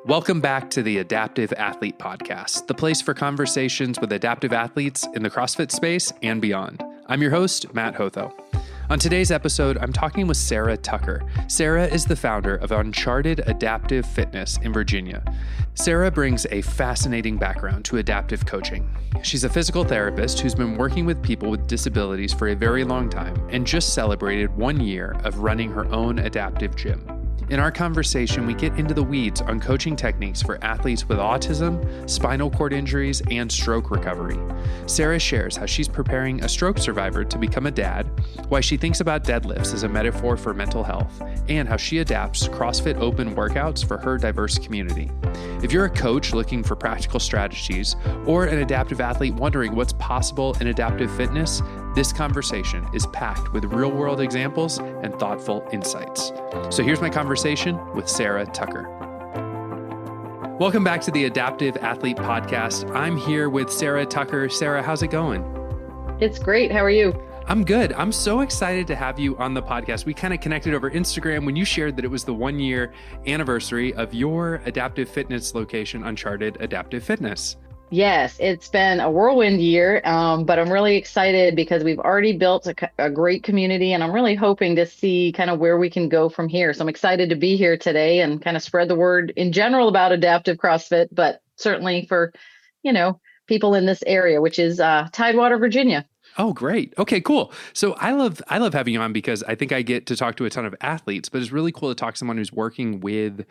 Welcome back to the Adaptive Athlete Podcast, the place for conversations with adaptive athletes in the CrossFit space and beyond. I'm your host, Matt Hotho. On today's episode, I'm talking with Sarah Tucker. Sarah is the founder of Uncharted Adaptive Fitness in Virginia. Sarah brings a fascinating background to adaptive coaching. She's a physical therapist who's been working with people with disabilities for a very long time and just celebrated 1 year of running her own adaptive gym. In our conversation, we get into the weeds on coaching techniques for athletes with autism, spinal cord injuries, and stroke recovery. Sarah shares how she's preparing a stroke survivor to become a dad, why she thinks about deadlifts as a metaphor for mental health, and how she adapts CrossFit Open workouts for her diverse community. If you're a coach looking for practical strategies or an adaptive athlete wondering what's possible in adaptive fitness, this conversation is packed with real-world examples and thoughtful insights. So here's my conversation with Sarah Tucker. Welcome back to the Adaptive Athlete Podcast. I'm here with Sarah Tucker. Sarah, how's it going? It's great. How are you? I'm good. I'm so excited to have you on the podcast. We kind of connected over Instagram when you shared that it was the 1 year anniversary of your adaptive fitness location, Uncharted Adaptive Fitness. Yes, it's been a whirlwind year, but I'm really excited because we've already built a great community, and I'm really hoping to see kind of where we can go from here. So I'm excited to be here today and kind of spread the word in general about adaptive CrossFit, but certainly for, people in this area, which is Tidewater, Virginia. Oh, great. Okay, cool. So I love having you on because I think I get to talk to a ton of athletes, but it's really cool to talk to someone who's working with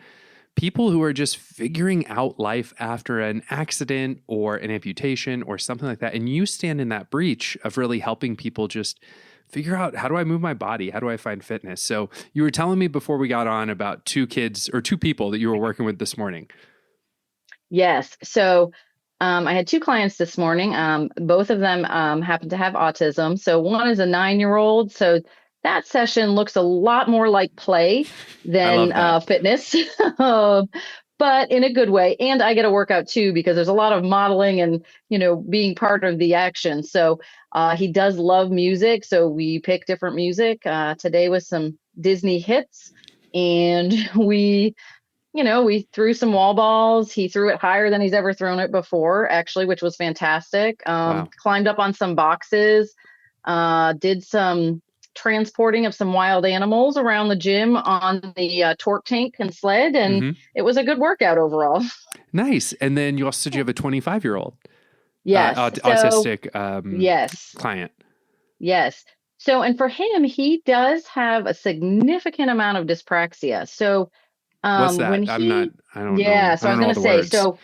people who are just figuring out life after an accident or an amputation or something like that. And you stand in that breach of really helping people just figure out, how do I move my body? How do I find fitness? So you were telling me before we got on about two people that you were working with this morning. Yes. So I had two clients this morning. Both of them happen to have autism. So one is a 9-year-old. So that session looks a lot more like play than fitness, but in a good way. And I get a workout too, because there's a lot of modeling and, being part of the action. So he does love music. So we pick different music. Today was some Disney hits, and we threw some wall balls. He threw it higher than he's ever thrown it before, actually, which was fantastic. Wow. Climbed up on some boxes, did some transporting of some wild animals around the gym on the torque tank and sled. And It was a good workout overall. Nice. And then you also said you have a 25-year-old yes. autistic yes. client. Yes. So, and for him, he does have a significant amount of dyspraxia. So what's that? when I don't know. Yeah. So I was going to say, words. so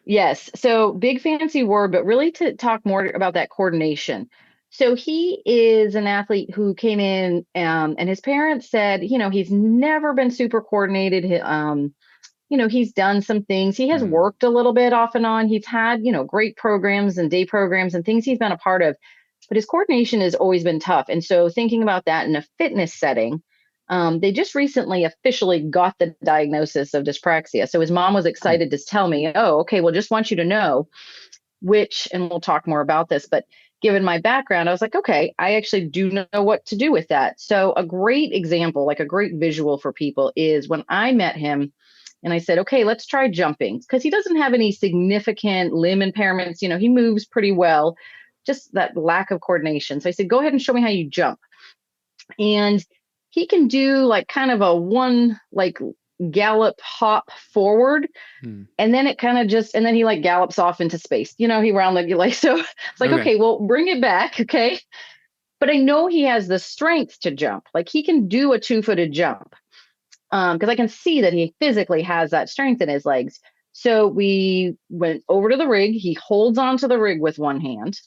yes. So big fancy word, but really to talk more about that coordination. So he is an athlete who came in and his parents said, he's never been super coordinated. He's done some things. He has worked a little bit off and on. He's had, great programs and day programs and things he's been a part of, but his coordination has always been tough. And so thinking about that in a fitness setting, they just recently officially got the diagnosis of dyspraxia. So his mom was excited to tell me, oh, okay, well, just want you to know and we'll talk more about this, but given my background, I was like, okay, I actually do know what to do with that. So a great example, like a great visual for people, is when I met him and I said, okay, let's try jumping, because he doesn't have any significant limb impairments. He moves pretty well, just that lack of coordination. So I said, go ahead and show me how you jump. And he can do like kind of a one gallop hop forward, and then it kind of and then he gallops off into space, he round so it's like, okay, well, bring it back. Okay. But I know he has the strength to jump. Like he can do a 2-footed jump. Because I can see that he physically has that strength in his legs. So we went over to the rig. He holds onto the rig with one hand.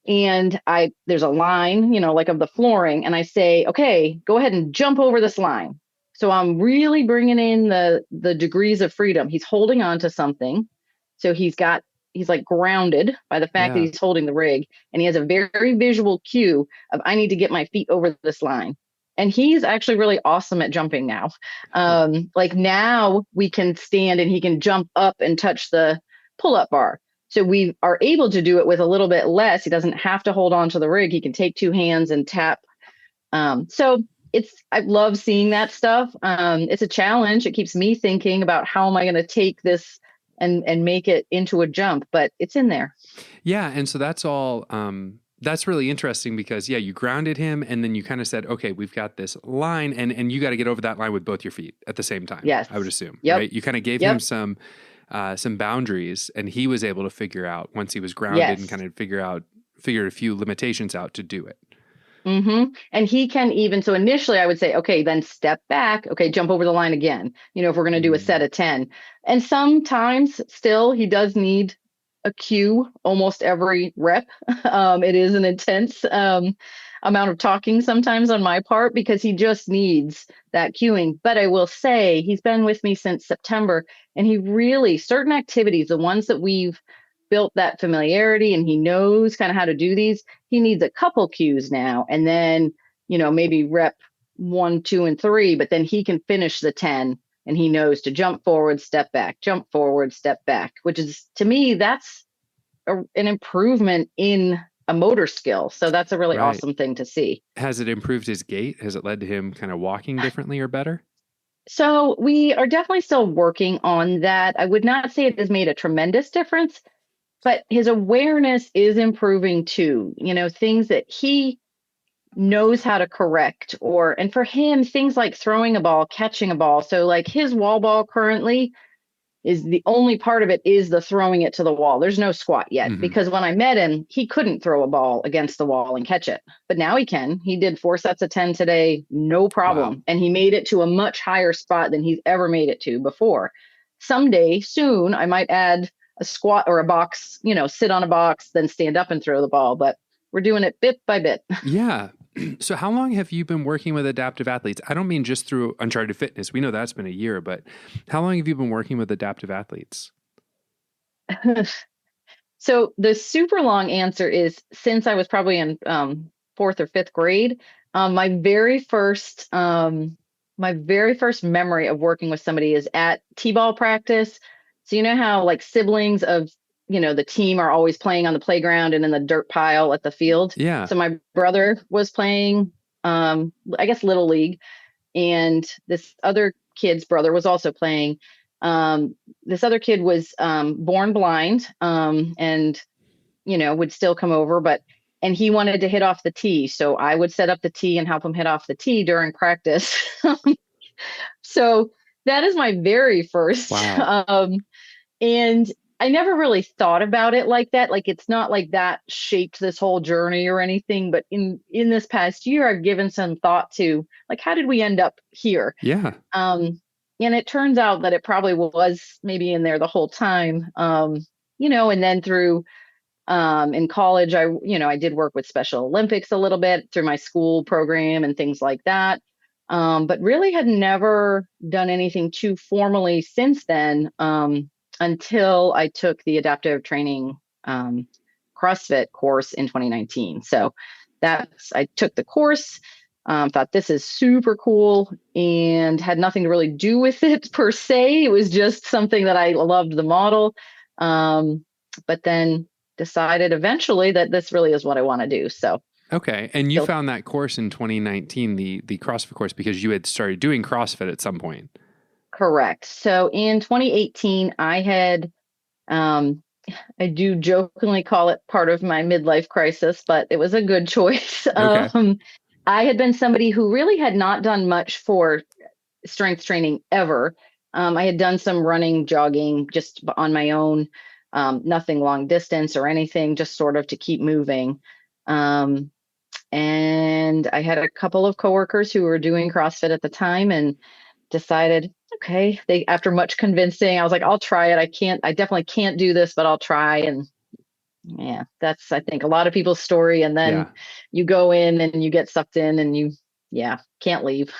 And there's a line, of the flooring. And I say, okay, go ahead and jump over this line. So I'm really bringing in the degrees of freedom. He's holding on to something. So he's grounded by the fact that he's holding the rig. And he has a very visual cue of, I need to get my feet over this line. And he's actually really awesome at jumping now. Now we can stand and he can jump up and touch the pull-up bar. So we are able to do it with a little bit less. He doesn't have to hold on to the rig. He can take two hands and tap. So I love seeing that stuff. It's a challenge. It keeps me thinking about how am I going to take this and make it into a jump, but it's in there. Yeah. And so that's all, that's really interesting because you grounded him and then you kind of said, okay, we've got this line and you got to get over that line with both your feet at the same time. Yes. I would assume, Yep. right? You kind of gave him some boundaries and he was able to figure out once he was grounded and kind of figured a few limitations out to do it. Mm-hmm. And he can even, so initially I would say, okay, then step back. Okay, jump over the line again. If we're going to do a set of 10. And sometimes still he does need a cue almost every rep. It is an intense amount of talking sometimes on my part because he just needs that cueing. But I will say he's been with me since September and he really, certain activities, the ones that we've built that familiarity and he knows kind of how to do these, he needs a couple cues now. And then, maybe rep 1, 2, and 3, but then he can finish the 10 and he knows to jump forward, step back, jump forward, step back, which is, to me, that's an improvement in a motor skill. So that's a really awesome thing to see. Has it improved his gait? Has it led to him kind of walking differently or better? So we are definitely still working on that. I would not say it has made a tremendous difference, but his awareness is improving too. Things that he knows how to correct and for him, things like throwing a ball, catching a ball. So like his wall ball currently is the only part of it is the throwing it to the wall. There's no squat yet because when I met him, he couldn't throw a ball against the wall and catch it, but now he can. He did 4 sets of 10 today, no problem. Wow. And he made it to a much higher spot than he's ever made it to before. Someday soon, I might add a squat or a box, sit on a box, then stand up and throw the ball. But we're doing it bit by bit. Yeah. So how long have you been working with adaptive athletes? I don't mean just through Uncharted Fitness. We know that's been a year, but how long have you been working with adaptive athletes? So the super long answer is since I was probably in 4th or 5th grade. My very first memory of working with somebody is at t-ball practice. So you know how like siblings of the team are always playing on the playground and in the dirt pile at the field. Yeah. So my brother was playing, I guess, Little League. And this other kid's brother was also playing. This other kid was born blind and, would still come over. And he wanted to hit off the tee. So I would set up the tee and help him hit off the tee during practice. So that is my very first. Wow. And I never really thought about it like that. Like, it's not like that shaped this whole journey or anything. But in this past year, I've given some thought to, like, how did we end up here? Yeah. And it turns out that it probably was maybe in there the whole time, and then through in college, I did work with Special Olympics a little bit through my school program and things like that. But really had never done anything too formally since then. Until I took the adaptive training CrossFit course in 2019. So I took the course, thought this is super cool and had nothing to really do with it per se. It was just something that I loved the model. But then decided eventually that this really is what I want to do. So. Okay. And you found that course in 2019, the CrossFit course, because you had started doing CrossFit at some point. Correct. So in 2018, I had, I do jokingly call it part of my midlife crisis, but it was a good choice. Okay. I had been somebody who really had not done much for strength training ever. I had done some running, jogging just on my own, nothing long distance or anything, just sort of to keep moving. And I had a couple of coworkers who were doing CrossFit at the time and decided, okay, after much convincing, I was like, I'll try it. I definitely can't do this, but I'll try. And yeah, that's, I think, a lot of people's story. And then you go in and you get sucked in and you can't leave.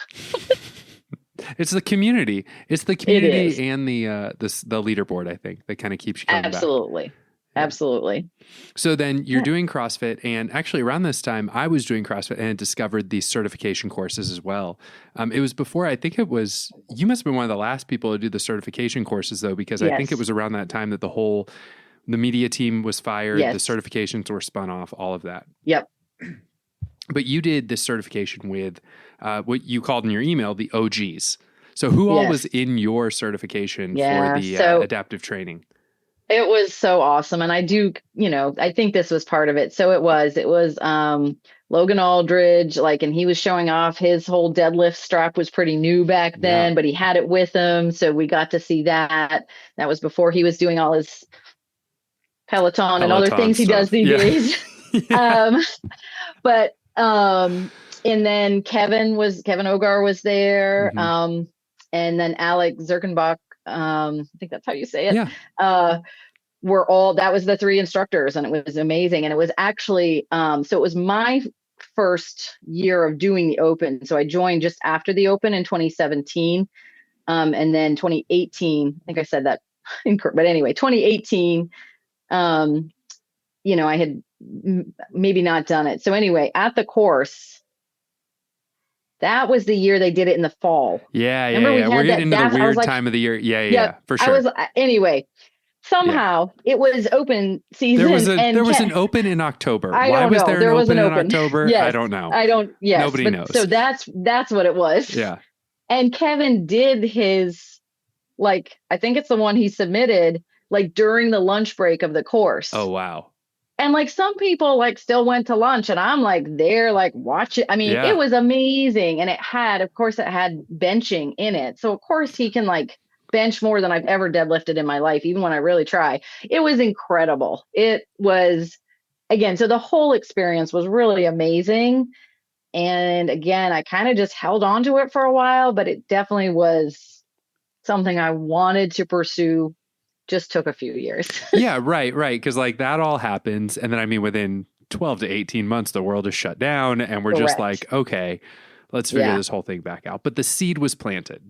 It's the community. It's the community and the leaderboard, I think, that kind of keeps you coming back. Absolutely. Absolutely. So then you're doing CrossFit, and actually around this time I was doing CrossFit and discovered these certification courses as well. It was before, I think you must have been one of the last people to do the certification courses though, because I think it was around that time that the media team was fired, the certifications were spun off, all of that. Yep. But you did this certification with what you called in your email the OGs. So who all was Yes. in your certification for Yeah. the So adaptive training? it was so awesome. And I do, I think this was part of it. So it was Logan Aldridge, like, and he was showing off his whole deadlift strap was pretty new back Yeah. then, but he had it with him. So we got to see that. That was before he was doing all his Peloton and other Peloton things he does stuff. these Yeah. days. Yeah. Um, but and then Kevin Ogar was there. Mhm. And then Alex Zirkenbach, I think that's how you say it. Yeah. That was the three instructors, and it was amazing. And it was actually so it was my first year of doing the Open. So I joined just after the Open in 2017. And then 2018, I think I said that but anyway, 2018, I had maybe not done it. So anyway, at the course, that was the year they did it in the fall. Yeah. Remember we We're had getting that. into the I was weird like, time of the year. Yeah. yeah, For sure. Anyway, Yeah. somehow it was open season. There was an Open in October. I Why don't was know. there There an was Open an in Open. October? I Yes. don't know. I don't. Yes. Nobody knows. So that's what it was. Yeah. And Kevin did his, like, I think it's the one he submitted, like, during the lunch break of the course. Oh, wow. And like some people like still went to lunch, and I'm like there like watch it. I mean, Yeah. it was amazing. And it had benching in it. So of course he can like bench more than I've ever deadlifted in my life, even when I really try. It was incredible. It was, again, so the whole experience was really amazing. And again, I kind of just held on to it for a while, but it definitely was something I wanted to pursue. Just took a few years. Yeah, right. Because like that all happens. And then, I mean, within 12 to 18 months, the world is shut down and we're just Correct. like, okay, let's figure Yeah. this whole thing back out. But the seed was planted.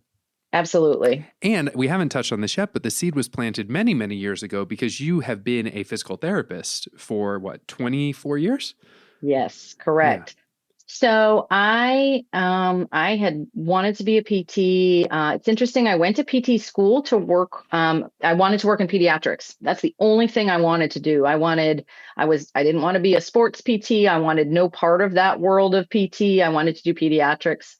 Absolutely. And we haven't touched on this yet, but the seed was planted many, many years ago because you have been a physical therapist for what, 24 years? Yes, correct. So I had wanted to be a PT. It's interesting. I went to PT school to work. I wanted to work in pediatrics. That's the only thing I wanted to do. I didn't want to be a sports PT. I wanted no part of that world of PT. I wanted to do pediatrics.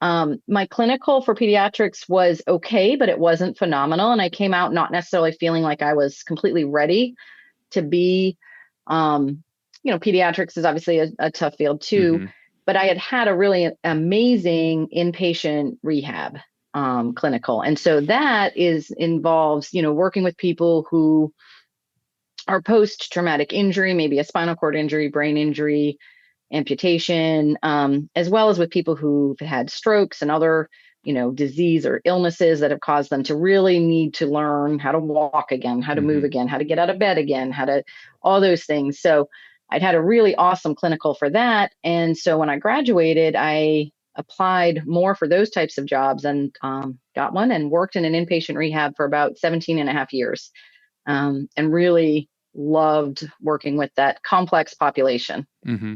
My clinical for pediatrics was okay, but it wasn't phenomenal. And I came out not necessarily feeling like I was completely ready to be, pediatrics is obviously a tough field too. Mm-hmm. But I had a really amazing inpatient rehab clinical. And so that involves, working with people who are post-traumatic injury, maybe a spinal cord injury, brain injury, amputation, as well as with people who've had strokes and other, disease or illnesses that have caused them to really need to learn how to walk again, how to move again, how to get out of bed again, all those things. So I'd had a really awesome clinical for that. And so when I graduated, I applied more for those types of jobs and got one and worked in an inpatient rehab for about 17 and a half years, and really loved working with that complex population. Mm-hmm.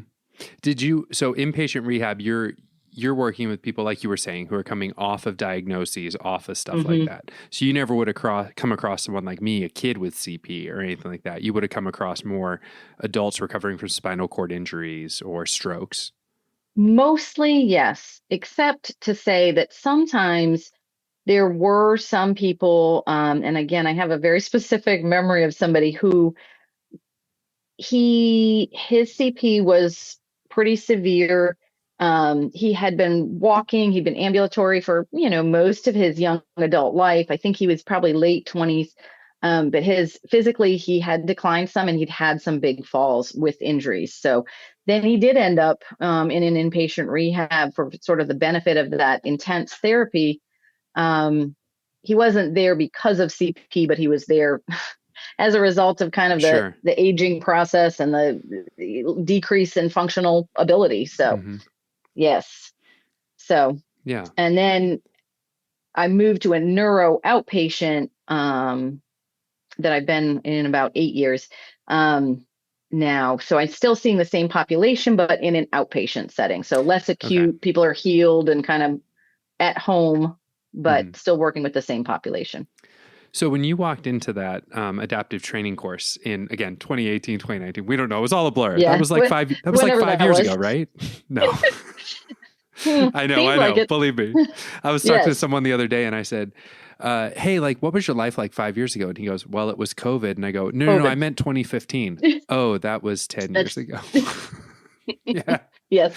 So inpatient rehab, you're working with people, like you were saying, who are coming off of diagnoses, off of stuff like that. So you never would have come across someone like me, a kid with CP or anything like that. You would have come across more adults recovering from spinal cord injuries or strokes. Mostly, yes, except to say that sometimes there were some people, and again, I have a very specific memory of somebody who his CP was pretty severe. He had been walking, he'd been ambulatory for, most of his young adult life. I think he was probably late 20s. But physically, he had declined some and he'd had some big falls with injuries. So then he did end up in an inpatient rehab for sort of the benefit of that intense therapy. He wasn't there because of CP, but he was there as a result of kind of the aging process and the decrease in functional ability. So, yes. So, yeah. And then I moved to a neuro outpatient that I've been in about 8 years now. So I'm still seeing the same population, but in an outpatient setting. So less acute, people are healed and kind of at home, but still working with the same population. So when you walked into that adaptive training course in, again, 2018, 2019, we don't know. It was all a blur. Yeah. That was like Whenever 5 that years was. ago, right? No. I Seems like know. it. Believe me. I was talking to Yes. someone the other day and I said, hey, like, what was your life like 5 years ago? And he goes, well, it was COVID. And I go, no, I COVID. meant 2015. Oh, that was 10 years That's ago. Yeah. yes.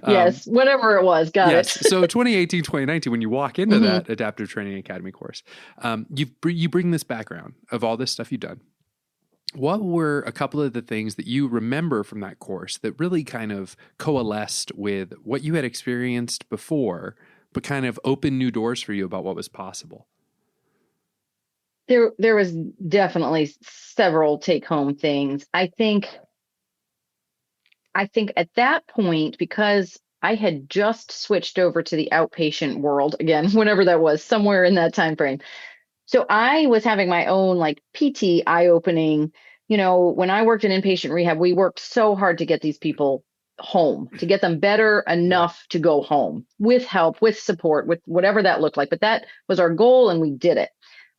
Yes. Whatever it was. Got Yes. it. So 2018, 2019, when you walk into that Adaptive Training Academy course, you bring this background of all this stuff you've done. What were a couple of the things that you remember from that course that really kind of coalesced with what you had experienced before, but kind of opened new doors for you about what was possible? There was definitely several take-home things. I think at that point, because I had just switched over to the outpatient world again, whenever that was, somewhere in that time frame. So I was having my own like PT eye-opening. When I worked in inpatient rehab, we worked so hard to get these people home, to get them better enough to go home with help, with support, with whatever that looked like. But that was our goal and we did it.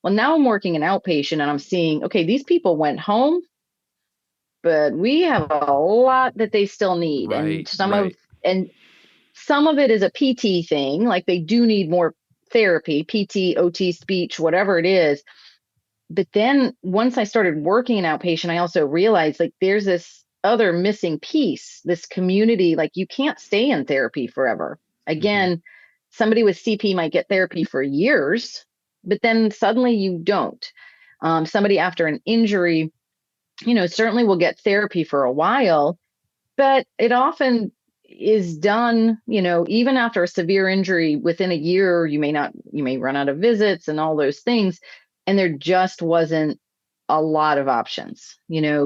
Well, now I'm working in outpatient and I'm seeing, okay, these people went home, but we have a lot that they still need. And some of it is a PT thing, like they do need more therapy, PT, OT, speech, whatever it is. But then once I started working in outpatient, I also realized like there's this other missing piece, this community. Like you can't stay in therapy forever. Again, somebody with CP might get therapy for years, but then suddenly you don't. Somebody after an injury, certainly will get therapy for a while, but it often is done, even after a severe injury within a year, you may run out of visits and all those things. And there just wasn't a lot of options,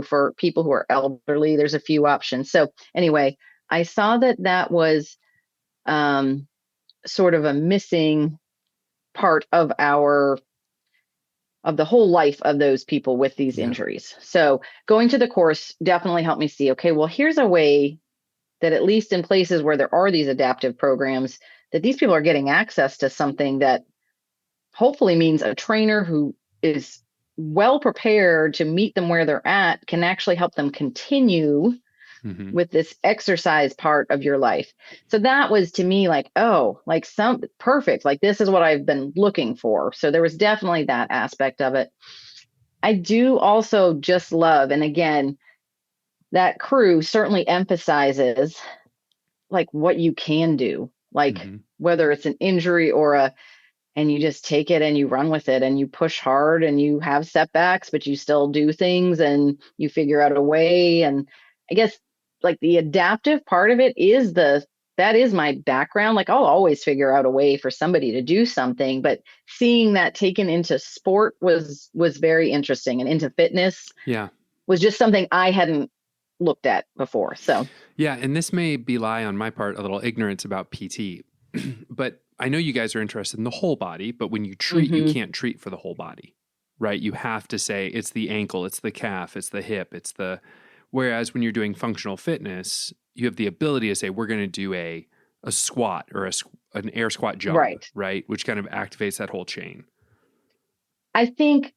for people who are elderly, there's a few options. So anyway, I saw that was sort of a missing part of the whole life of those people with these injuries. So going to the course definitely helped me see, okay, well, here's a way that at least in places where there are these adaptive programs, that these people are getting access to something that hopefully means a trainer who is well prepared to meet them where they're at can actually help them continue with this exercise part of your life. So that was to me like, oh, like perfect. Like this is what I've been looking for. So there was definitely that aspect of it. I do also just love, and again, that crew certainly emphasizes like what you can do, like whether it's an injury or and you just take it and you run with it and you push hard and you have setbacks, but you still do things and you figure out a way. And I guess like the adaptive part of it is that is my background. Like I'll always figure out a way for somebody to do something, but seeing that taken into sport was very interesting, and into fitness was just something I hadn't looked at before. So yeah. And this may belie on my part a little ignorance about PT, but I know you guys are interested in the whole body, but when you treat, you can't treat for the whole body, right? You have to say it's the ankle, it's the calf, it's the hip, whereas when you're doing functional fitness, you have the ability to say, we're going to do a squat or an air squat jump, right? Which kind of activates that whole chain. I think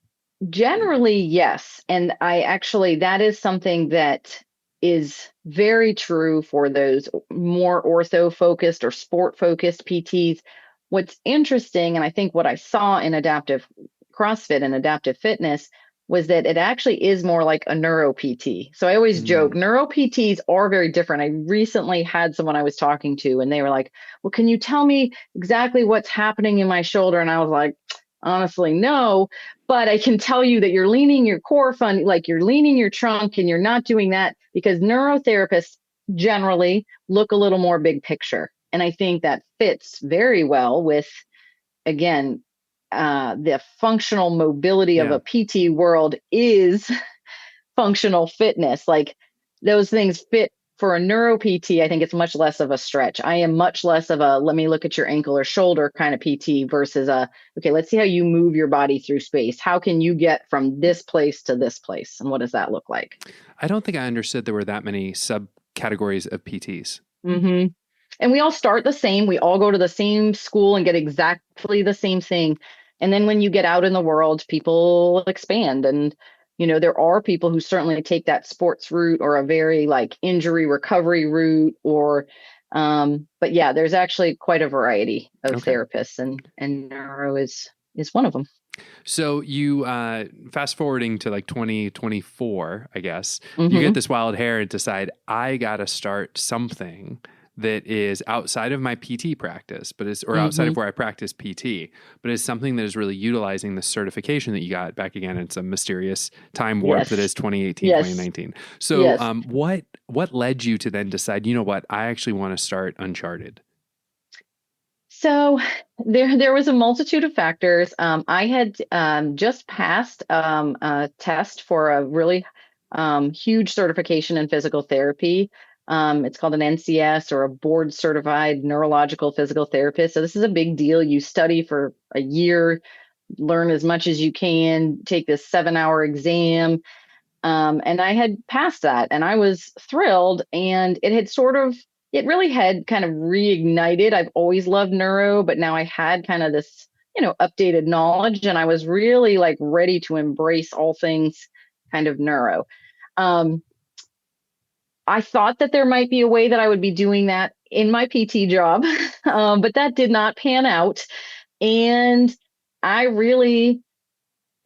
generally, yes. And that is something that is very true for those more ortho focused or sport focused PTs. What's interesting, and I think what I saw in adaptive CrossFit and adaptive fitness, was that it actually is more like a neuro PT. So I always joke, neuro PTs are very different. I recently had someone I was talking to and they were like, well, can you tell me exactly what's happening in my shoulder? And I was like, honestly, no, but I can tell you that you're leaning your core fund, like you're leaning your trunk, and you're not doing that, because neurotherapists generally look a little more big picture. And I think that fits very well with, again, the functional mobility of a PT world is functional fitness. Like those things fit for a neuro PT. I think it's much less of a stretch. I am much less of a, let me look at your ankle or shoulder kind of PT versus okay, let's see how you move your body through space. How can you get from this place to this place? And what does that look like? I don't think I understood there were that many subcategories of PTs. And we all start the same. We all go to the same school and get exactly the same thing. And then when you get out in the world, people expand. And, there are people who certainly take that sports route or a very like injury recovery route but yeah, there's actually quite a variety of Okay. therapists and neuro is one of them. So you fast forwarding to like 2024, I guess, you get Hmm. this wild hair and decide I got to start something that is outside of my PT practice, or outside Hmm. of where I practice PT, but is something that is really utilizing the certification that you got back again. It's a mysterious time warp that Yes. is 2018, Yes. 2019. So Yes. what led you to then decide, you know what, I actually want to start Uncharted? So there was a multitude of factors. I had just passed a test for a really huge certification in physical therapy. It's called an NCS, or a board certified neurological physical therapist. So this is a big deal. You study for a year, learn as much as you can, take this 7-hour exam. And I had passed that and I was thrilled. And it really had kind of reignited. I've always loved neuro, but now I had kind of this, updated knowledge, and I was really like ready to embrace all things kind of neuro. Um, I thought that there might be a way that I would be doing that in my PT job, but that did not pan out. And I really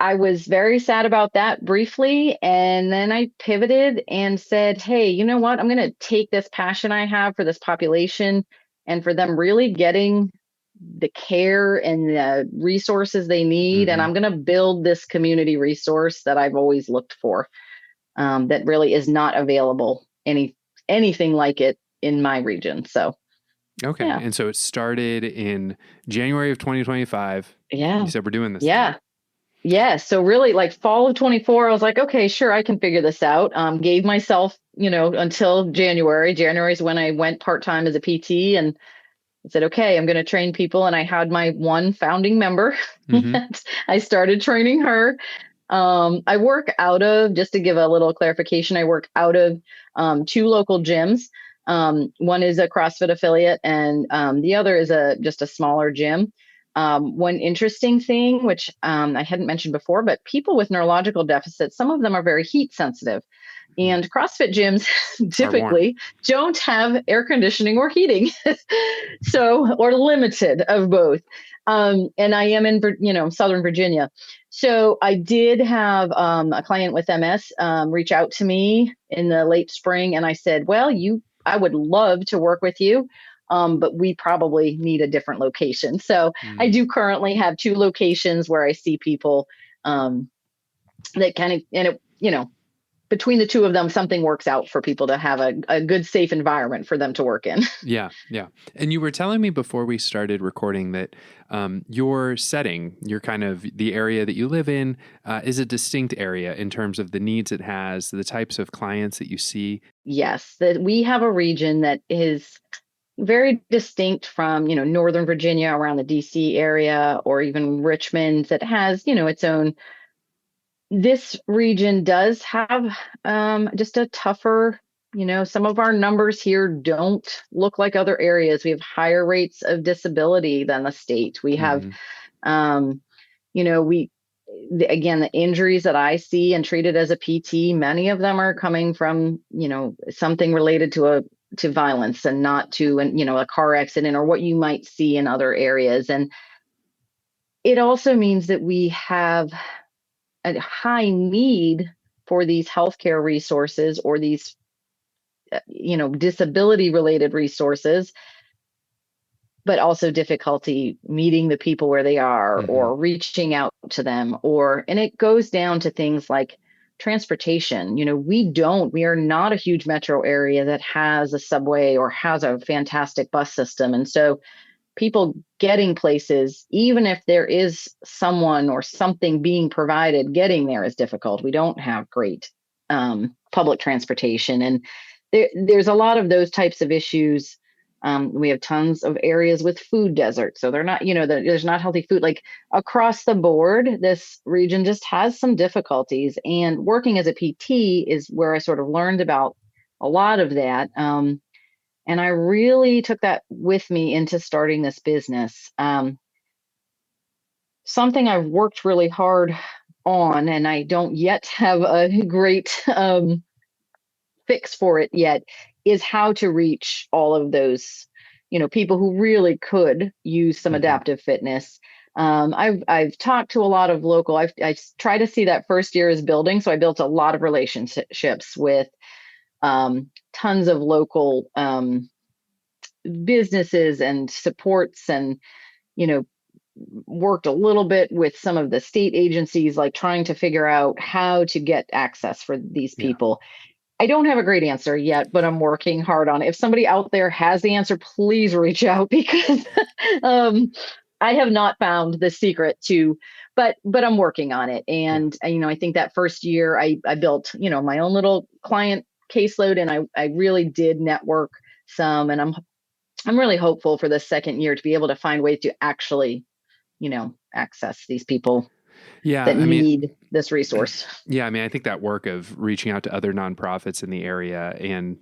I was very sad about that briefly. And then I pivoted and said, hey, you know what? I'm going to take this passion I have for this population and for them really getting the care and the resources they need. And Mm-hmm. I'm going to build this community resource that I've always looked for, that really is not available anything like it in my region. So, Okay. yeah. And so it started in January of 2025. You Yeah. said we're doing this thing. Yeah. Yeah. So really like fall of 24, I was like, okay, sure, I can figure this out. Gave myself, until January. January is when I went part-time as a PT, and I said, okay, I'm going to train people. And I had my one founding member Mm-hmm. and I started training her. I work out of, just to give a little clarification, I work out of two local gyms. One is a CrossFit affiliate, and the other is just a smaller gym. One interesting thing, which I hadn't mentioned before, but people with neurological deficits, some of them are very heat sensitive. And CrossFit gyms Are warm. typically don't have air conditioning or heating, or limited of both. And I am in, Southern Virginia. So I did have a client with MS reach out to me in the late spring, and I said, well, I would love to work with you. But we probably need a different location. So I Mm. do currently have two locations where I see people that kind of, between the two of them, something works out for people to have a good, safe environment for them to work in. Yeah, yeah. And you were telling me before we started recording that your setting, your kind of the area that you live in, is a distinct area in terms of the needs it has, the types of clients that you see. Yes, that we have a region that is very distinct from, Northern Virginia around the DC area, or even Richmond, that has, its own. This region does have just a tougher, some of our numbers here don't look like other areas. We have higher rates of disability than the state. We have, Mm-hmm. um, again, the injuries that I see and treated as a PT, many of them are coming from, something related to violence, and not to, a car accident or what you might see in other areas. And it also means that we have a high need for these healthcare resources, or these, disability related resources, but also difficulty meeting the people where they are, Mm-hmm. or reaching out to them, and it goes down to things like transportation. We are not a huge metro area that has a subway or has a fantastic bus system. And so people getting places, even if there is someone or something being provided, getting there is difficult. We don't have great public transportation, and there's a lot of those types of issues. We have tons of areas with food deserts, so they're not, there's not healthy food. Like across the board, this region just has some difficulties. And working as a PT is where I sort of learned about a lot of that. And I really took that with me into starting this business. something I've worked really hard on, and I don't yet have a great fix for it yet, is how to reach all of those, people who really could use some Hmm. adaptive fitness. I've talked to a lot of local. I try to see that first year as building, so I built a lot of relationships with tons of local businesses and supports, and you know worked a little bit with some of the state agencies, like trying to figure out how to get access for these Yeah. people. I don't have a great answer yet, but I'm working hard on it. If somebody out there has the answer, please reach out, because um, I have not found the secret to, but I'm working on it. Yeah. And I think that first year I built, my own little client caseload, and I really did network some, and I'm really hopeful for the second year to be able to find ways to actually, access these people Yeah. that I mean, need this resource. yeah. I mean, I think that work of reaching out to other nonprofits in the area, and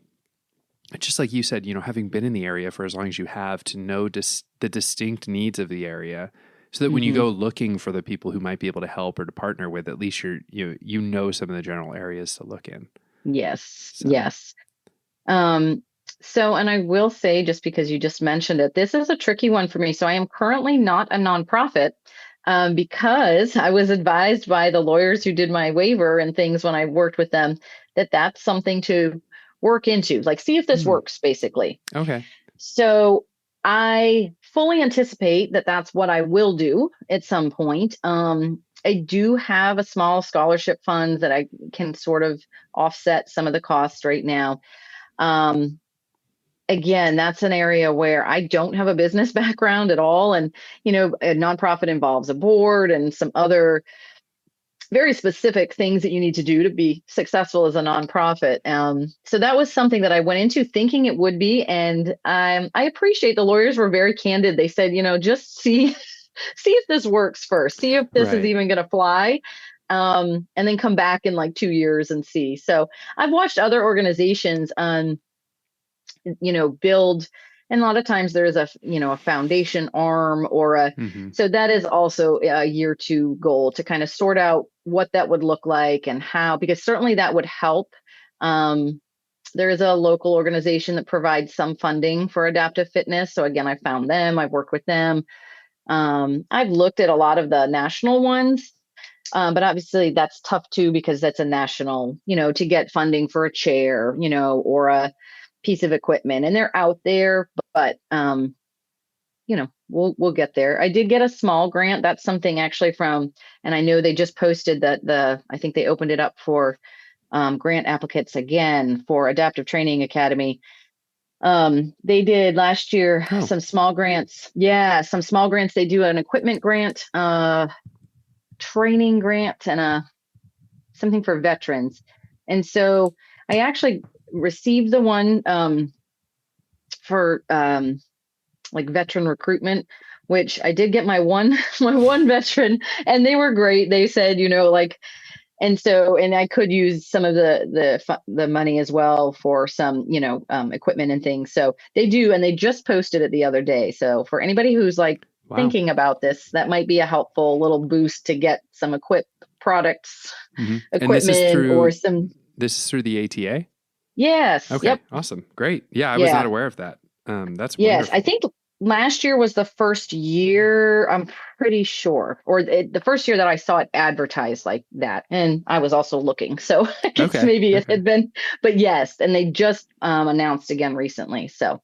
just like you said, having been in the area for as long as you have, to know the distinct needs of the area, so that when you Hmm. go looking for the people who might be able to help or to partner with, at least you know some of the general areas to look in. Yes, So, yes. Um, so, and I will say, just because you just mentioned it, this is a tricky one for me. So I am currently not a nonprofit, because I was advised by the lawyers who did my waiver and things when I worked with them, that that's something to work into, like see if this hmm, works, basically. okay. So I fully anticipate that that's what I will do at some point. I do have a small scholarship fund that I can sort of offset some of the costs right now. Um, Again, that's an area where I don't have a business background at all. And, a nonprofit involves a board and some other very specific things that you need to do to be successful as a nonprofit. So that was something that I went into thinking it would be. And I appreciate the lawyers were very candid. They said, just see, see if this works first, see if this is Right. even going to fly. And then come back in like 2 years and see. So I've watched other organizations build, and a lot of times there is a foundation arm or Hmm. so that is also a year two goal, to kind of sort out what that would look like and how, because certainly that would help. um, there is a local organization that provides some funding for adaptive fitness, so again, I found them, I've worked with them. I've looked at a lot of the national ones, but obviously that's tough too, because that's a national, to get funding for a chair, or a piece of equipment, and they're out there, but we'll get there. I did get a small grant. That's something actually from, and I know they just posted that I think they opened it up for grant applicants again for Adaptive Training Academy. They did last year Oh, some small grants. Yeah, some small grants. They do an equipment grant, training grant, and something for veterans. And so I actually received the one for like veteran recruitment, which I did get my one my one veteran, and they were great. They said, like, and I could use some of the money as well for some, equipment and things. So they do, and they just posted it the other day. So for anybody who's like wow. thinking about this, that might be a helpful little boost to get some products, Hmm. And equipment, or some. this is through the ATA. Yes. Okay, Yep. awesome, great. Yeah, I was not Yeah. aware of that. That's Yes. I wonderful. think last year was the first year, I'm pretty sure, or the first year that I saw it advertised like that. And I was also looking. So I guess Okay, maybe it okay. had been, but yes. And they just announced again recently. So,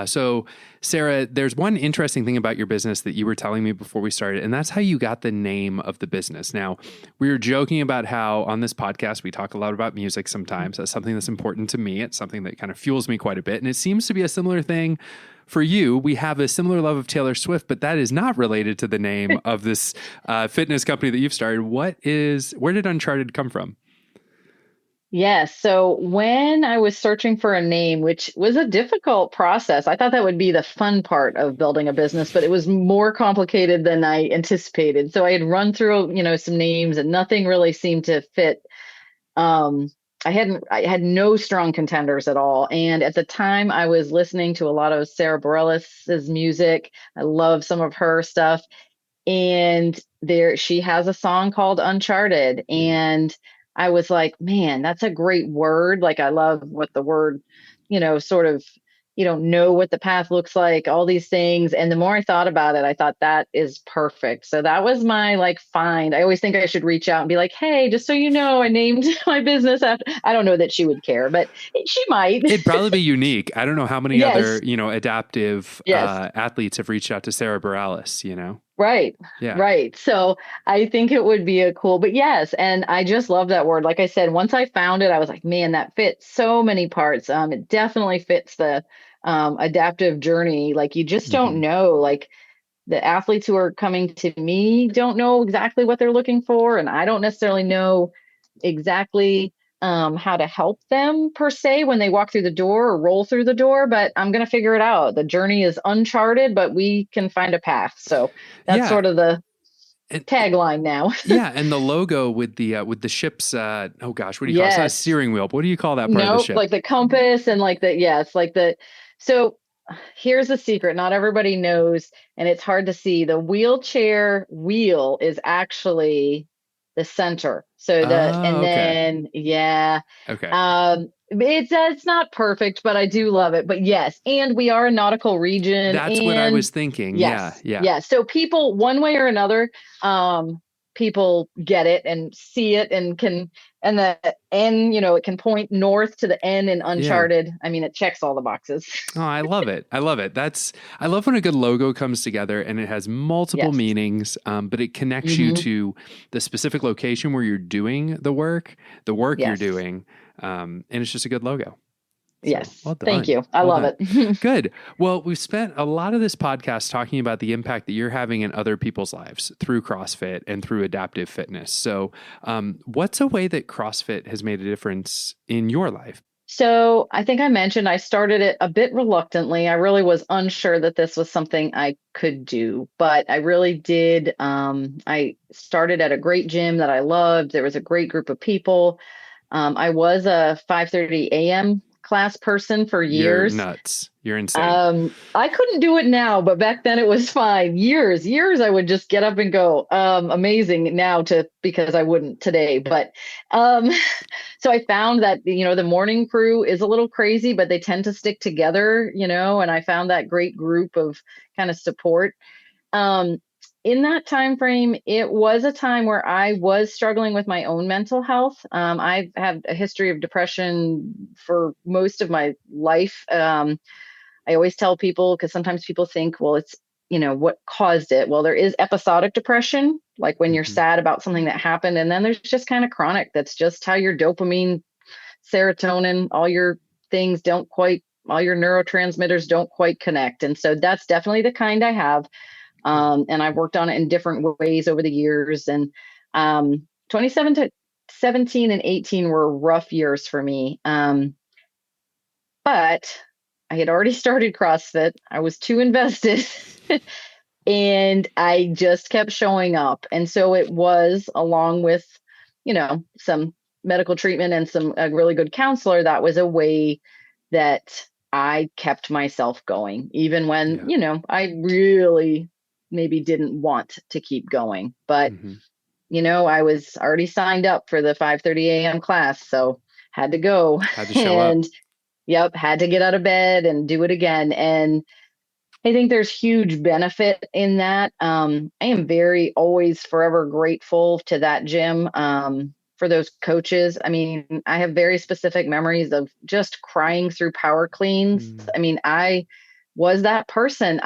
So, Sarah, there's one interesting thing about your business that you were telling me before we started, and that's how you got the name of the business. Now, we were joking about how on this podcast we talk a lot about music sometimes. That's something that's important to me. It's something that kind of fuels me quite a bit. And it seems to be a similar thing for you. We have a similar love of Taylor Swift, but that is not related to the name of this fitness company that you've started. Where did Uncharted come from? yes. So when I was searching for a name, which was a difficult process, I thought that would be the fun part of building a business, but it was more complicated than I anticipated. So I had run through, some names, and nothing really seemed to fit. Um, I had no strong contenders at all. And at the time I was listening to a lot of Sarah Bareilles' music. I love some of her stuff. and there she has a song called Uncharted. Mm. And I was like, man, that's a great word. Like, I love what the word, sort of, you don't know what the path looks like, all these things. And the more I thought about it, I thought that is perfect. So that was my like find. I always think I should reach out and be like, hey, just so you know, I named my business after. I don't know that she would care, but she might. It'd probably be unique. I don't know how many other, Yes. adaptive Yes. athletes have reached out to Sarah Bareilles. Right. Yeah. Right. So I think it would be a cool, but yes. And I just love that word. Like I said, once I found it, I was like, man, that fits so many parts. It definitely fits the adaptive journey. Like, you just don't Hmm. know, like, the athletes who are coming to me don't know exactly what they're looking for. And I don't necessarily know exactly how to help them per se when they walk through the door or roll through the door, but I'm going to figure it out. The journey is uncharted, but we can find a path. So that's Yeah. sort of the And, tagline now. yeah. And the logo with the ship's, oh gosh, what do you call it? It's not a Yes. steering wheel. But what do you call that part of the Nope. ship? Like the compass and like the, yes, like the, so here's the secret. Not everybody knows, and it's hard to see. The wheelchair wheel is actually the center. So Oh, and okay. then, yeah, Okay. it's not perfect, but I do love it. But yes, and we are a nautical region, That's what I and was thinking. Yeah. yes, Yeah. yes. So people, one way or another, people get it and see it and can, and the N, it can point north to the N in Yeah. Uncharted. I mean, it checks all the boxes. Oh, I love it. I love it. I love when a good logo comes together and it has multiple Yes. meanings, but it connects you Hmm. to the specific location where you're doing the work you're Yes. doing, and it's just a good logo. So Yes. well Thank done. you. I Well love done. it. Good. Well, we've spent a lot of this podcast talking about the impact that you're having in other people's lives through CrossFit and through adaptive fitness. So, what's a way that CrossFit has made a difference in your life? So I think I mentioned I started it a bit reluctantly. I really was unsure that this was something I could do, but I really did. I started at a great gym that I loved. There was a great group of people. I was a 5:30 a.m. class person for You're years. nuts. You're insane. I couldn't do it now, but back then it was fine. Years, I would just get up and go. Amazing now because I wouldn't today. But um, so I found that, the morning crew is a little crazy, but they tend to stick together, and I found that great group of kind of support. Um, in that time frame, it was a time where I was struggling with my own mental health. I've had a history of depression for most of my life. I always tell people, because sometimes people think, well, it's, what caused it? Well, there is episodic depression, like when you're Hmm. sad about something that happened. And then there's just kind of chronic. That's just how your dopamine, serotonin, all your things don't quite, all your neurotransmitters don't quite connect. And so that's definitely the kind I have. Yeah. And I've worked on it in different ways over the years. And 27 to 17 and 18 were rough years for me. But I had already started CrossFit. I was too invested and I just kept showing up. And so it was, along with, some medical treatment and a really good counselor, that was a way that I kept myself going, even when, Yeah. I really maybe didn't want to keep going. But, Hmm. I was already signed up for the 5:30 a.m. class. So had to go. Had to show up. And yep, had to get out of bed and do it again. And I think there's huge benefit in that. I am very always forever grateful to that gym, for those coaches. I mean, I have very specific memories of just crying through power cleans. Mm. I mean, I was that person.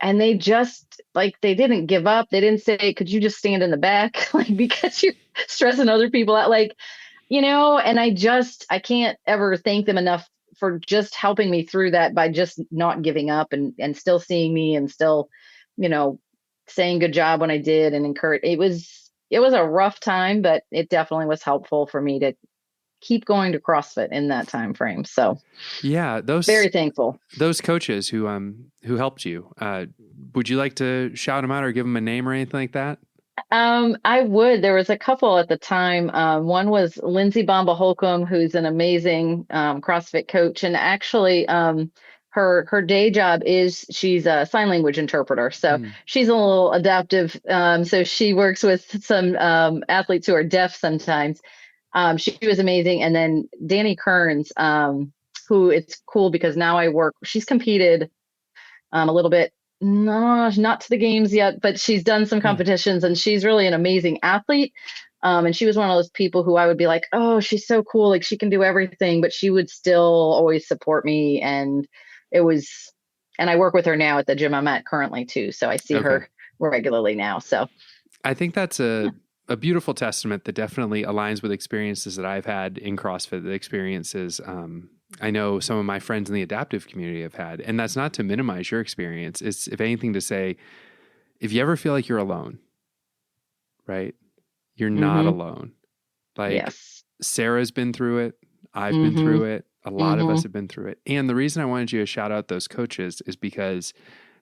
And they just, like, they didn't give up. They didn't say, could you just stand in the back? Like, because you're stressing other people out. Like, and I can't ever thank them enough for just helping me through that by just not giving up and still seeing me and still, you know, saying good job when I did and encourage. It was a rough time, but it definitely was helpful for me to keep going to CrossFit in that time frame. So Yeah, very thankful. those coaches who helped you. Would you like to shout them out or give them a name or anything like that? I would. There was a couple at the time. One was Lindsay Bomba Holcomb, who's an amazing CrossFit coach, and actually, her day job is she's a sign language interpreter. So Mm. she's a little adaptive. So she works with some athletes who are deaf sometimes. She was amazing. And then Danny Kearns, who it's cool because now she's competed a little bit, no, not to the games yet, but she's done some Yeah. competitions and she's really an amazing athlete. And she was one of those people who I would be like, oh, she's so cool. Like she can do everything, but she would still always support me. And I work with her now at the gym I'm at currently too. So I see her regularly now. So I think that's a beautiful testament that definitely aligns with experiences that I've had in CrossFit, the experiences I know some of my friends in the adaptive community have had. And that's not to minimize your experience. It's, if anything, to say, if you ever feel like you're alone, right? You're not alone. Like yes. Sarah's been through it. I've been through it. A lot of us have been through it. And the reason I wanted you to shout out those coaches is because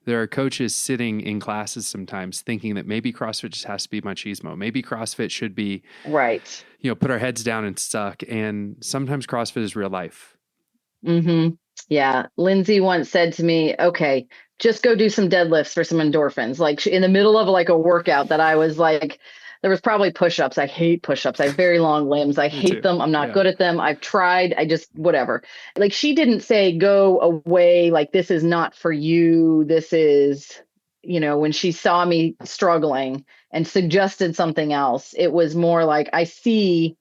there are coaches sitting in classes sometimes thinking that maybe CrossFit just has to be machismo. Maybe CrossFit should be, right. Put our heads down and suck. And sometimes CrossFit is real life. Yeah. Lindsay once said to me, okay, just go do some deadlifts for some endorphins. Like in the middle of like a workout that I was like, there was probably push-ups. I hate push-ups. I have very long limbs. I hate them. I'm not good at them. I've tried. I just, whatever. Like she didn't say, go away. Like, this is not for you. This is, when she saw me struggling and suggested something else, it was more like, I see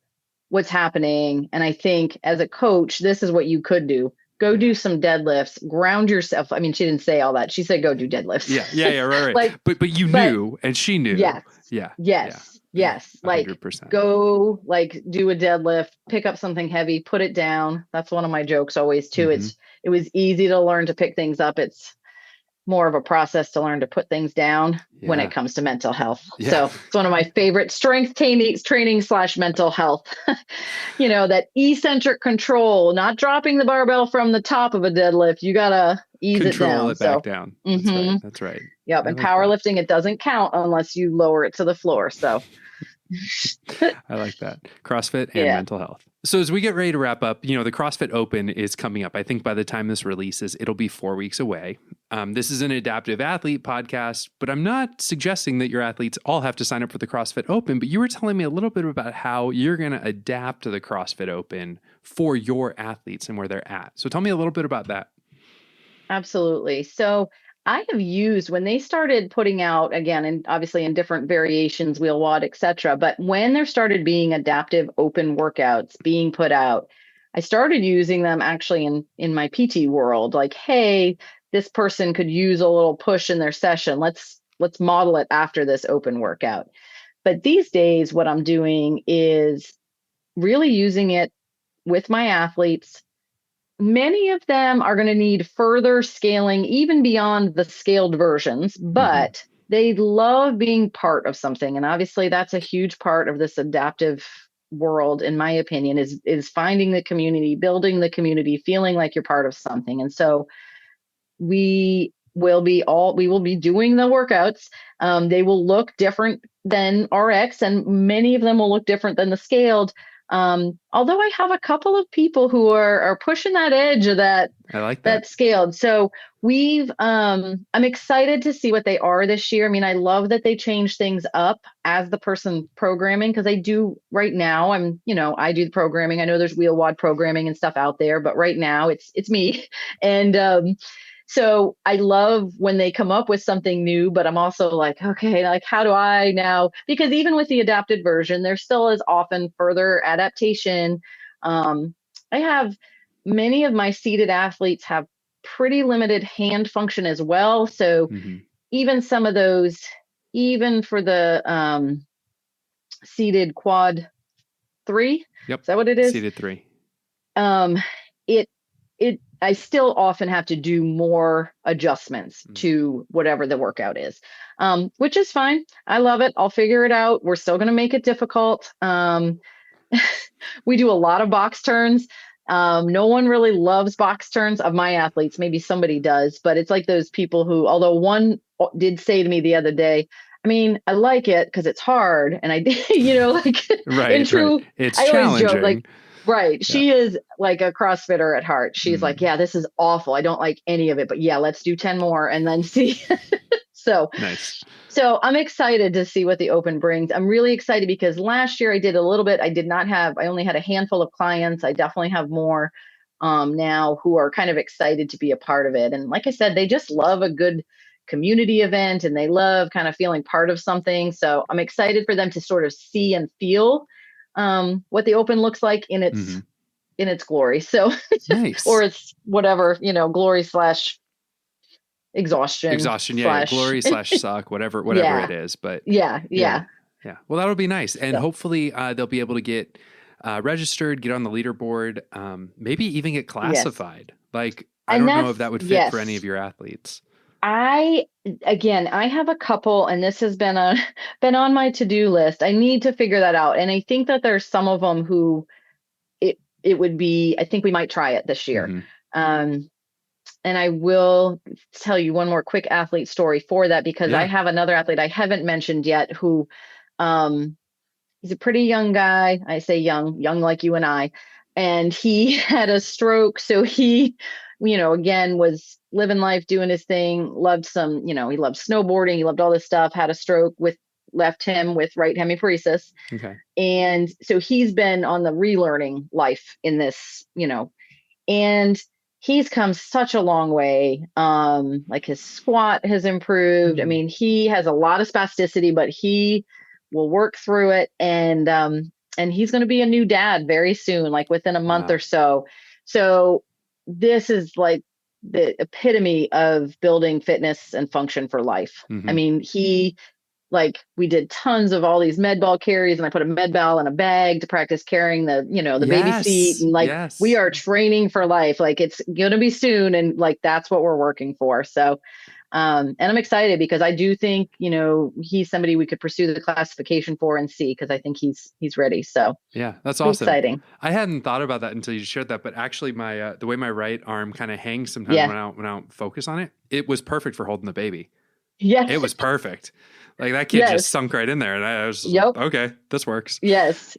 what's happening. And I think as a coach, this is what you could do. Go do some deadlifts, ground yourself. I mean, she didn't say all that. She said, go do deadlifts. Yeah. Right. Like, but you knew, and she knew. Yes. Yeah. Yes. 100%. Like go like do a deadlift, pick up something heavy, put it down. That's one of my jokes always too. It was easy to learn to pick things up. It's more of a process to learn to put things down when it comes to mental health. So it's one of my favorite strength training / mental health, that eccentric control, not dropping the barbell from the top of a deadlift. You got to ease control it back down. That's right. Yep. And powerlifting, it doesn't count unless you lower it to the floor. So I like that. CrossFit and mental health. So as we get ready to wrap up, the CrossFit Open is coming up. I think by the time this releases, it'll be 4 weeks away. This is an adaptive athlete podcast, but I'm not suggesting that your athletes all have to sign up for the CrossFit Open, but you were telling me a little bit about how you're going to adapt to the CrossFit Open for your athletes and where they're at. So tell me a little bit about that. Absolutely. So I have used when they started putting out again, and obviously in different variations, wheel wad, et cetera. But when there started being adaptive open workouts being put out, I started using them actually in my PT world. Like, hey, this person could use a little push in their session. Let's model it after this open workout. But these days, what I'm doing is really using it with my athletes. Many of them are going to need further scaling, even beyond the scaled versions, but they love being part of something. And obviously that's a huge part of this adaptive world, in my opinion, is finding the community, building the community, feeling like you're part of something. And so we will be doing the workouts. They will look different than RX, and many of them will look different than the scaled. Although I have a couple of people who are pushing that edge of that, I like that scaled. So I'm excited to see what they are this year. I mean, I love that they change things up as the person programming, because I do right now, I do the programming. I know there's wheel wad programming and stuff out there, but right now it's me. And, so I love when they come up with something new, but I'm also like, okay, like how do I now? Because even with the adapted version, there still is often further adaptation. I have many of my seated athletes have pretty limited hand function as well. So even some of those, even for the seated quad 3, yep. Is that what it is? Seated 3. I still often have to do more adjustments to whatever the workout is, which is fine. I love it. I'll figure it out. We're still going to make it difficult. We do a lot of box turns. No one really loves box turns of my athletes. Maybe somebody does, but it's like those people who, although one did say to me the other day, I mean, I like it because it's hard. And I did, like right, in true, right. It's I challenging. always joke, like, Right. Yeah. She is like a CrossFitter at heart. She's like, yeah, this is awful. I don't like any of it, but yeah, let's do 10 more and then see. So, Nice. so I'm excited to see what the Open brings. I'm really excited because last year I did a little bit. I only had a handful of clients. I definitely have more now who are kind of excited to be a part of it. And like I said, they just love a good community event and they love kind of feeling part of something. So I'm excited for them to sort of see and feel what the Open looks like in its glory. So, Nice. or it's whatever, glory slash exhaustion Yeah. slash Glory / suck, whatever yeah. it is. But yeah. yeah. Well, that'll be nice. And So, hopefully they'll be able to get registered, get on the leaderboard, maybe even get classified. Like, I and don't know that's if that would fit for any of your athletes. I have a couple, and this has been on my to-do list. I need to figure that out. And I think that there's some of them who it would be, I think we might try it this year. And I will tell you one more quick athlete story for that, because I have another athlete I haven't mentioned yet who, he's a pretty young guy. I say young like you and I, and he had a stroke. So he, again, was living life, doing his thing, loved he loved snowboarding. He loved all this stuff, had a stroke left him with right hemiparesis. Okay. And so he's been on the relearning life in this, and he's come such a long way. Like his squat has improved. I mean, he has a lot of spasticity, but he will work through it. And he's going to be a new dad very soon, like within a month or so. So this is like the epitome of building fitness and function for life. I mean, we did tons of all these med ball carries, and I put a med ball in a bag to practice carrying the baby seat. And we are training for life. Like, it's going to be soon. And like, that's what we're working for. So, and I'm excited because I do think, he's somebody we could pursue the classification for and see, because I think he's ready. So yeah, that's awesome. Exciting. I hadn't thought about that until you shared that, but actually my, the way my right arm kind of hangs sometimes when I don't focus on it, it was perfect for holding the baby. Yeah. It was perfect. Like, that kid just sunk right in there. And I was like, okay, this works. Yes.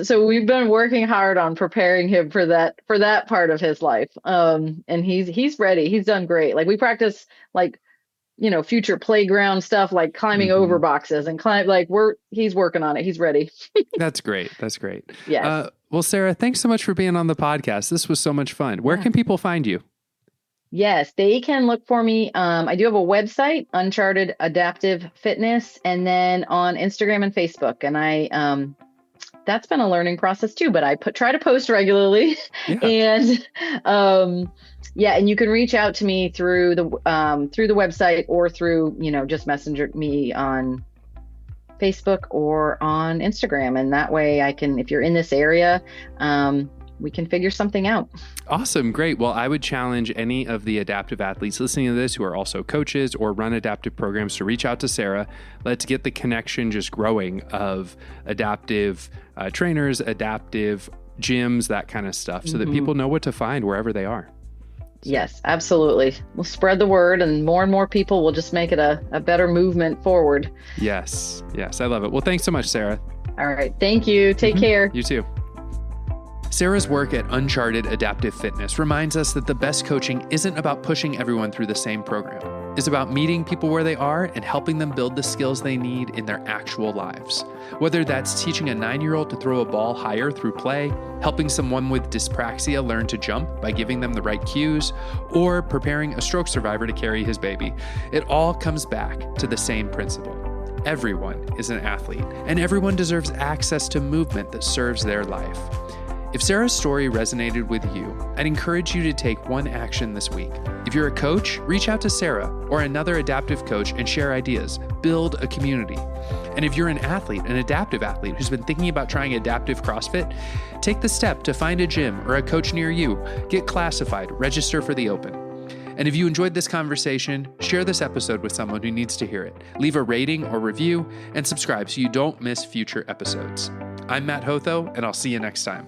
So we've been working hard on preparing him for that part of his life. And he's ready. He's done great. Like, we practice future playground stuff, like climbing over boxes and he's working on it. He's ready. That's great. Yes. Well, Sarah, thanks so much for being on the podcast. This was so much fun. Where can people find you? Yes, they can look for me. I do have a website, Uncharted Adaptive Fitness, and then on Instagram and Facebook. And that's been a learning process too, but I try to post regularly. And and you can reach out to me through the website, or through, just messenger me on Facebook or on Instagram. And that way I can, if you're in this area, we can figure something out. Awesome. Great. Well, I would challenge any of the adaptive athletes listening to this who are also coaches or run adaptive programs to reach out to Sarah. Let's get the connection just growing of adaptive trainers, adaptive gyms, that kind of stuff, so that people know what to find wherever they are. Yes, absolutely. We'll spread the word, and more people will just make it a better movement forward. Yes. I love it. Well, thanks so much, Sarah. All right. Thank you. Take care. You too. Sarah's work at Uncharted Adaptive Fitness reminds us that the best coaching isn't about pushing everyone through the same program. It's about meeting people where they are and helping them build the skills they need in their actual lives. Whether that's teaching a 9-year-old to throw a ball higher through play, helping someone with dyspraxia learn to jump by giving them the right cues, or preparing a stroke survivor to carry his baby, it all comes back to the same principle. Everyone is an athlete, and everyone deserves access to movement that serves their life. If Sarah's story resonated with you, I'd encourage you to take one action this week. If you're a coach, reach out to Sarah or another adaptive coach and share ideas. Build a community. And if you're an athlete, an adaptive athlete who's been thinking about trying adaptive CrossFit, take the step to find a gym or a coach near you, get classified, register for the Open. And if you enjoyed this conversation, share this episode with someone who needs to hear it. Leave a rating or review and subscribe so you don't miss future episodes. I'm Matt Hotho, and I'll see you next time.